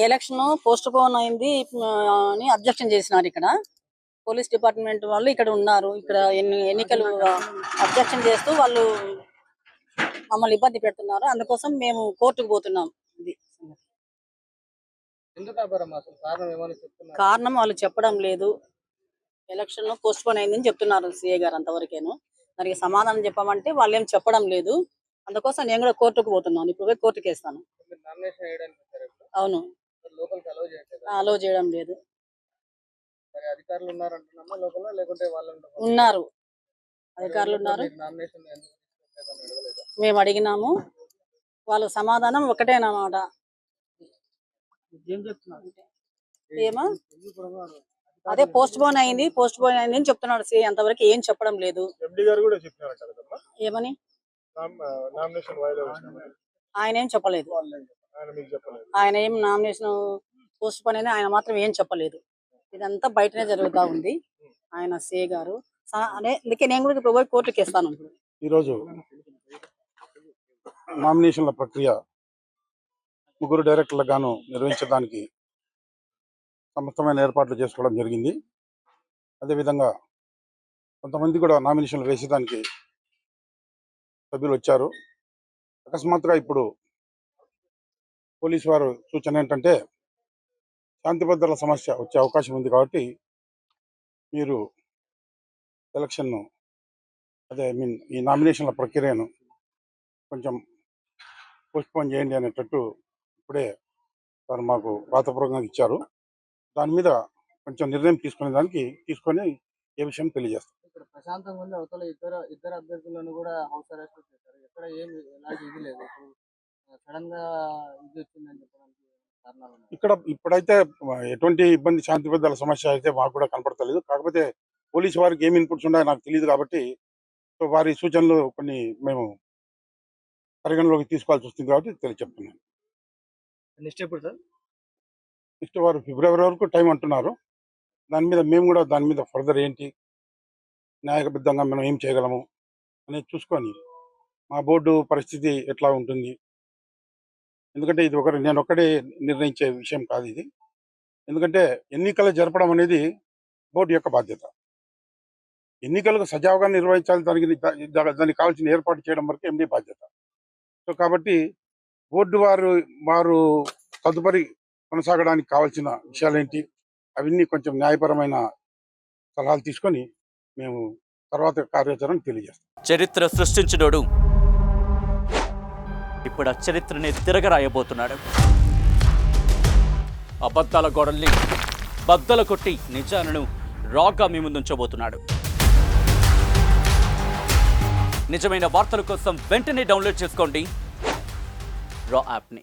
Election post phone అయింది అని objection చేసినారు. ఇక్కడ పోలీస్ డిపార్ట్మెంట్ వాళ్ళు ఇక్కడ ఉన్నారు. ఇక్కడ ఎన్నికలు అబ్జెక్షన్ చేస్తూ వాళ్ళు మమ్మల్ని ఇబ్బంది పెడుతున్నారు. అందుకోసం మేము కోర్టుకు పోతున్నాం. ఇది కారణం వాళ్ళు చెప్పడం లేదు. ఎలక్షన్ పోస్ట్ పోన్ అయిందని చెప్తున్నారు సిఏ గారు, అంతవరకేను. దానికి సమాధానం చెప్పమంటే వాళ్ళు ఏం చెప్పడం లేదు. అందుకోసం నేను కూడా కోర్టుకు పోతున్నాను. ఇప్పుడు పోయి కోర్టుకు వేస్తాను. అవును, అలో చేయడం లేదు. ఉన్నారు, అధికారులు ఉన్నారు. మేము అడిగినాము, వాళ్ళ సమాధానం ఒకటేనమాట. ఏమో అదే పోస్ట్ పోన్ అయింది అని చెప్తున్నాడు సిఐ. అంతవరకు ఏం చెప్పడం లేదు. ఏమని ఆయన ఏం చెప్పలేదు. ఆయన ఏం నామినేషన్ పోస్ట్ పోన్ అయింది ఆయన మాత్రం ఏం చెప్పలేదు. ఇదంతా బయటనే జరుగుతూ ఉంది. ఆయన సిఐ గారు అందుకే నేను కూడా ఇప్పుడు పోయి కోర్టుకి ఇస్తాను. ఈరోజు నామినేషన్ల ప్రక్రియ 3 డైరెక్టర్లకు గాను నిర్వహించడానికి సమస్తమైన ఏర్పాట్లు చేసుకోవడం జరిగింది. అదేవిధంగా కొంతమంది కూడా నామినేషన్లు వేసేదానికి సభ్యులు వచ్చారు. అకస్మాత్తుగా ఇప్పుడు పోలీసు వారు సూచన ఏంటంటే శాంతి భద్రతల సమస్య వచ్చే అవకాశం ఉంది కాబట్టి మీరు ఎలక్షన్ను ఈ నామినేషన్ల ప్రక్రియను కొంచెం పోస్ట్పోన్ చేయండి అనేటట్టు ఇప్పుడే వారు మాకు రాతపూర్వకంగా ఇచ్చారు. దాని మీద కొంచెం నిర్ణయం తీసుకొని ఏ విషయం తెలియజేస్తాం. ఇక్కడ ప్రశాంతంగా ఉంది. అవతల ఇద్దరు అభ్యర్థులను కూడా హౌస్ అరెస్ట్ చేశారు. ఎక్కడ ఏమి ఎలాంటి ఇది లేదు. సడన్ గా ఇది వచ్చిందని చెప్పడానికి కారణాలు ఇక్కడ ఇప్పుడైతే ఎటువంటి ఇబ్బంది శాంతి భద్రతల సమస్య అయితే మాకు కూడా కనపడతలేదు. కాకపోతే పోలీసు వారికి ఏమి ఇన్పుట్స్ ఉన్నాయో నాకు తెలియదు కాబట్టి వారి సూచనలు కొన్ని మేము పరిగణలోకి తీసుకోవాల్సి వస్తుంది కాబట్టి తెలియచెప్తున్నాను. నెక్స్ట్ ఎప్పుడు సార్? నెక్స్ట్ వారు ఫిబ్రవరి వరకు టైం అంటున్నారు. మేము కూడా దాని మీద ఫర్దర్ ఏంటి న్యాయబద్ధంగా మనం ఏం చేయగలము అనేది చూసుకొని మా బోర్డు పరిస్థితి ఎట్లా ఉంటుంది. ఎందుకంటే ఇది నేను ఒక్కడే నిర్ణయించే విషయం కాదు ఇది. ఎందుకంటే ఎన్నికలు జరపడం అనేది బోర్డు యొక్క బాధ్యత. ఎన్నికలకు సజావుగా నిర్వహించాలి, దానికి కావాల్సిన ఏర్పాటు చేయడం వరకు ఎండి బాధ్యత. సో కాబట్టి బోర్డు వారు తదుపరి కొనసాగడానికి కావాల్సిన విషయాలేంటి అవన్నీ కొంచెం న్యాయపరమైన సలహాలు తీసుకొని మేము తర్వాత కార్యాచరణ తెలియజేస్తాం. చరిత్ర సృష్టించినోడు ఇప్పుడు ఆ చరిత్రని తిరగరాయబోతున్నాడు. అబద్ధాల గోడల్ని బద్దలు కొట్టి నిజాలను రాగా మీ ముందుంచబోతున్నాడు. నిజమైన వార్తల కోసం వెంటనే డౌన్లోడ్ చేసుకోండి రా యాప్ని.